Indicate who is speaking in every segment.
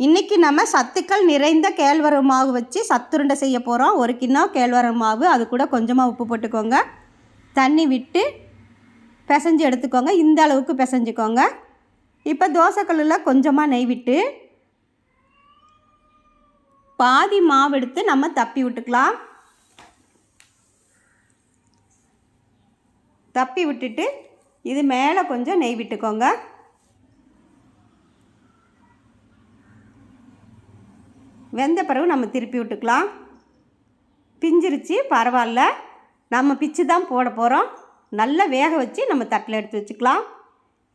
Speaker 1: இன்றைக்கி நம்ம சத்துக்கள் நிறைந்த கேழ்வரகு மாவு வச்சு சத்துருண்டை செய்ய போகிறோம். 1 கிண்ணம் கேழ்வரகு மாவு, அது கூட கொஞ்சமாக உப்பு போட்டுக்கோங்க. தண்ணி விட்டு பிசைஞ்சு எடுத்துக்கோங்க. இந்த அளவுக்கு பிசைஞ்சுக்கோங்க. இப்போ தோசைக்கல்லில் கொஞ்சமாக நெய் விட்டு பாதி மாவு எடுத்து நம்ம தப்பி விட்டுக்கலாம். தப்பி விட்டுட்டு இது மேலே கொஞ்சம் நெய் விட்டுக்கோங்க. வெந்த பிறகு நம்ம திருப்பி விட்டுக்கலாம். பிஞ்சிருச்சு, பரவாயில்ல, நம்ம பிச்சு தான் போட போகிறோம். நல்லா வேக வச்சு நம்ம தட்டில் எடுத்து வச்சுக்கலாம்.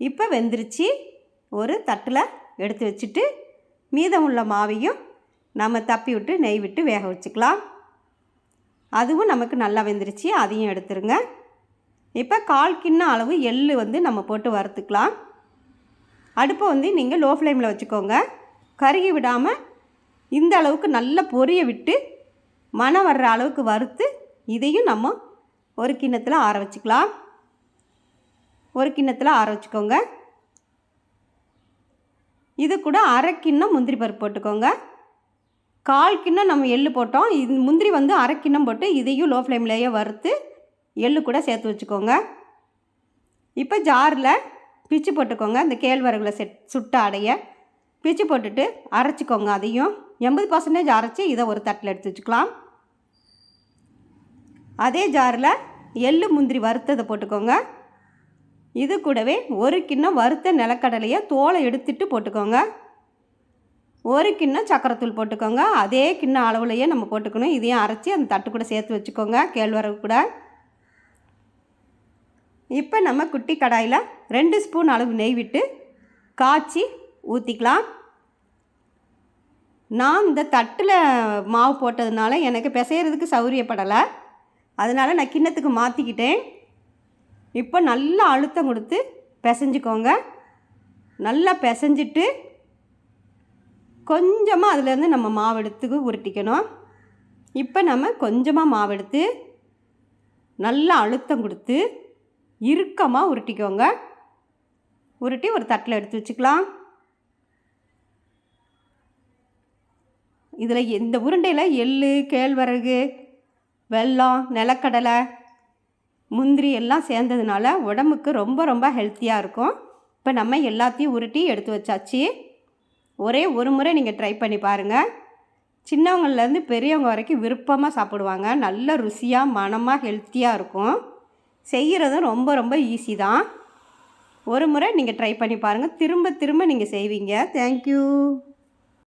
Speaker 1: இப்போ வெந்துருச்சு. ஒரு தட்டில் எடுத்து வச்சுட்டு மீதம் உள்ள மாவையும் நம்ம தப்பி விட்டு நெய் விட்டு வேக வச்சுக்கலாம். அதுவும் நமக்கு நல்லா வெந்துருச்சு, அதையும் எடுத்துருங்க. இப்போ 1/4 கிண்ணம் அளவு எள்ளு நம்ம போட்டு வறுத்துக்கலாம். அடுப்பை நீங்கள் லோ ஃப்ளேமில் வச்சுக்கோங்க. கருகி விடாமல் இந்த அளவுக்கு நல்லா பொரிய விட்டு மணம் வர்ற அளவுக்கு வறுத்து இதையும் நம்ம ஒரு கிண்ணத்தில் ஆற வச்சுக்கலாம். ஒரு கிண்ணத்தில் ஆற வச்சுக்கோங்க. இது கூட 1/2 கிண்ணம் முந்திரி பருப்பு போட்டுக்கோங்க. 1/4 கிண்ணம் நம்ம எள்ளு போட்டோம். இது முந்திரி 1/2 கிண்ணம் போட்டு இதையும் லோ ஃப்ளேம்லேயே வறுத்து எள்ளு கூட சேர்த்து வச்சுக்கோங்க. இப்போ ஜாரில் பிச்சு போட்டுக்கோங்க. இந்த கேழ்வரகுல சுட்ட அடைய பிச்சு போட்டுட்டு அரைச்சிக்கோங்க. அதையும் 80% அரைச்சி இதை ஒரு தட்டில் எடுத்து வச்சுக்கலாம். அதே ஜாரில் எள்ளு முந்திரி வறுத்ததை போட்டுக்கோங்க. இது கூடவே 1 கிண்ணம் வறுத்த நிலக்கடலையை தோலை எடுத்துட்டு போட்டுக்கோங்க. 1 கிண்ணம் சக்கரைத்தூள் போட்டுக்கோங்க. அதே கிண்ணம் அளவுலையே நம்ம போட்டுக்கணும். இதையும் அரைச்சி அந்த தட்டு கூட சேர்த்து வச்சுக்கோங்க, கேழ்வரகு கூட. இப்போ நம்ம குட்டி கடாயில் 2 ஸ்பூன் அளவு நெய் விட்டு காய்ச்சி ஊற்றிக்கலாம். நான் இந்த தட்டில் மாவு போட்டதுனால எனக்கு பிசைகிறதுக்கு சௌரியப்படலை, அதனால் நான் கிண்ணத்துக்கு மாற்றிக்கிட்டேன். இப்போ நல்லா அழுத்தம் கொடுத்து பிசைஞ்சிக்கோங்க. நல்லா பிசைஞ்சிட்டு கொஞ்சமாக அதுலேருந்து நம்ம மாவு எடுத்து உருட்டிக்கணும். இப்போ நம்ம கொஞ்சமாக மாவு எடுத்து நல்லா அழுத்தம் கொடுத்து இறுக்கமாக உருட்டிக்கோங்க. உருட்டி ஒரு தட்டில் எடுத்து வச்சுக்கலாம். இதில் இந்த உருண்டையில் எள்ளு, கேழ்வரகு, வெல்லம், நிலக்கடலை, முந்திரி எல்லாம் சேர்ந்ததுனால உடம்புக்கு ரொம்ப ரொம்ப ஹெல்த்தியாக இருக்கும். இப்போ நம்ம எல்லாத்தையும் உருட்டி எடுத்து வச்சாச்சு. ஒரே ஒரு முறை நீங்கள் ட்ரை பண்ணி பாருங்கள். சின்னவங்கள்லேருந்து பெரியவங்க வரைக்கும் விருப்பமாக சாப்பிடுவாங்க. நல்ல ருசியாக மணமாக ஹெல்த்தியாக இருக்கும். செய்கிறதும் ரொம்ப ரொம்ப ஈஸி தான். ஒரு முறை நீங்கள் ட்ரை பண்ணி பாருங்கள். திரும்ப திரும்ப நீங்கள் செய்வீங்க. தேங்க்யூ.